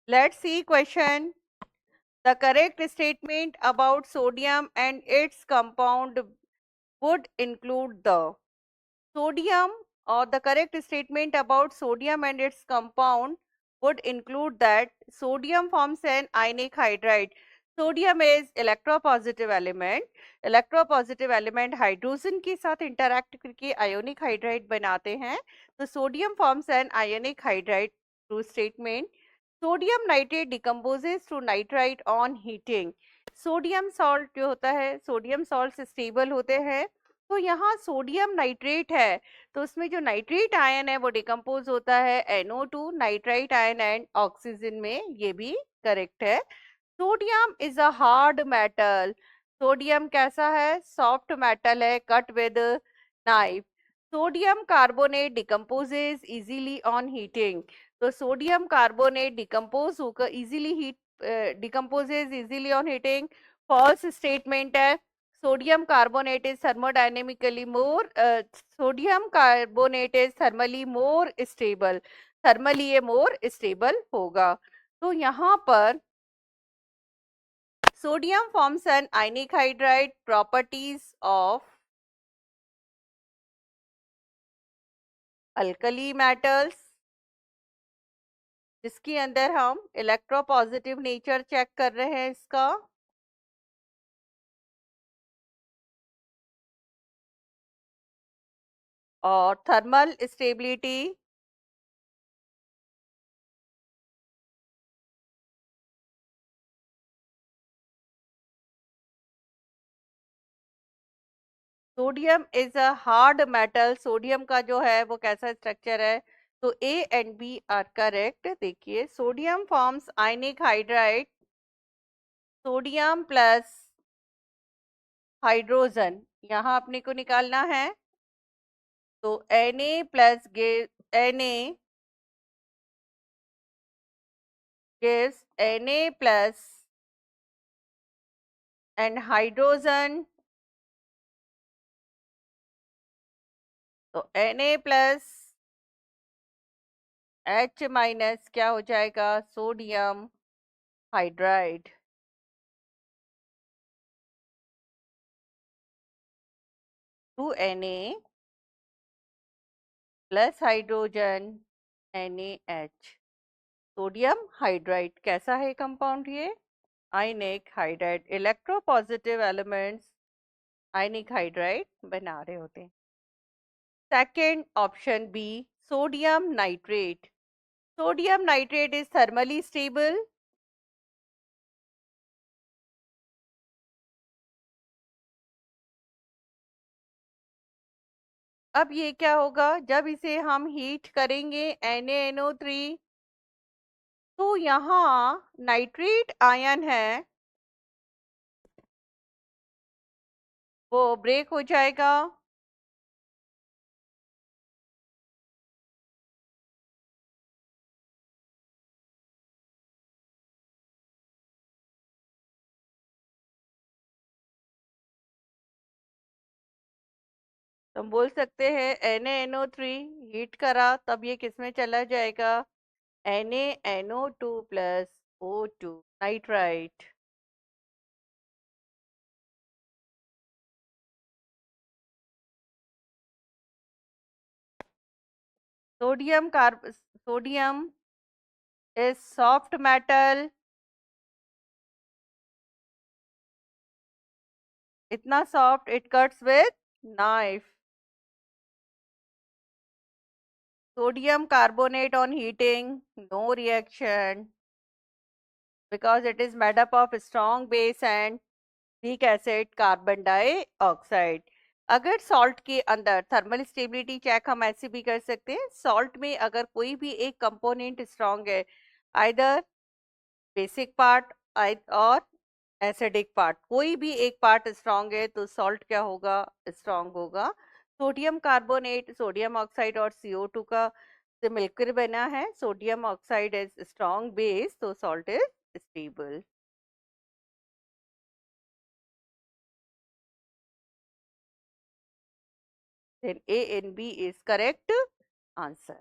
Let's see question. The correct statement about sodium and its compound would include the sodium, or the correct statement about sodium and its compound would include that sodium forms an ionic hydride. Sodium is electropositive element. Electropositive element hydrogen के साथ interact करके ionic hydride बनाते हैं, तो sodium forms an ionic hydride. True statement. Sodium nitrate decomposes to nitrite on heating. Sodium salt जो होता है, sodium salt stable होते हैं, तो यहाँ सोडियम नाइट्रेट है, तो उसमें जो नाइट्रेट आयन है वो डिकम्पोज होता है NO2 nitrite ion and oxygen में. ये भी करेक्ट है. Sodium is a hard metal. Sodium कैसा है? सॉफ्ट मेटल है, cut with knife. Sodium carbonate decomposes easily on heating. तो सोडियम कार्बोनेट डिकम्पोज होकर easily heat decomposes easily on heating. False statement है. sodium carbonate is thermodynamically more sodium carbonate is thermally more stable. thermally ये more stable होगा. तो यहाँ पर sodium forms an ionic hydride. properties of alkali metals, जिसके अंदर हम electropositive nature check कर रहे हैं इसका. और thermal stability. Sodium is a hard metal. Sodium का जो है वो कैसा स्ट्रक्चर है? तो A and B are correct. देखिए, sodium forms ionic hydride. Sodium plus hydrogen यहाँ अपने को निकालना है, तो Na plus Na gives Na plus and hydrogen. तो Na प्लस H माइनस क्या हो जाएगा? Sodium hydride. Two Na plus hydrogen NaH. Sodium hydride कैसा है कंपाउंड? ये ionic hydride. Electropositive elements ionic hydride बना रहे होते हैं. Second option B, sodium nitrate. Sodium nitrate is thermally stable. अब ये क्या होगा? जब इसे हम हीट करेंगे NaNO3, तो यहाँ नाइट्रेट आयन है वो ब्रेक हो जाएगा. तो हम बोल सकते हैं NaNO3 हीट करा तब ये किसमें चला जाएगा? NaNO2 plus O2 nitrite. Sodium is soft metal. इतना soft it cuts with knife. sodium carbonate on heating, no reaction because it is made up of strong base and weak acid carbon dioxide. अगर salt के अंदर thermal stability check हम ऐसे भी कर सकते हैं. सॉल्ट में अगर कोई भी एक कंपोनेंट स्ट्रांग है, आइदर बेसिक पार्ट और एसिडिक पार्ट, कोई भी एक पार्ट स्ट्रांग है तो सॉल्ट क्या होगा? स्ट्रांग होगा. सोडियम कार्बोनेट सोडियम ऑक्साइड और CO2 का से मिलकर बना है. Sodium oxide is strong base, तो salt is stable. Then A and B is correct answer.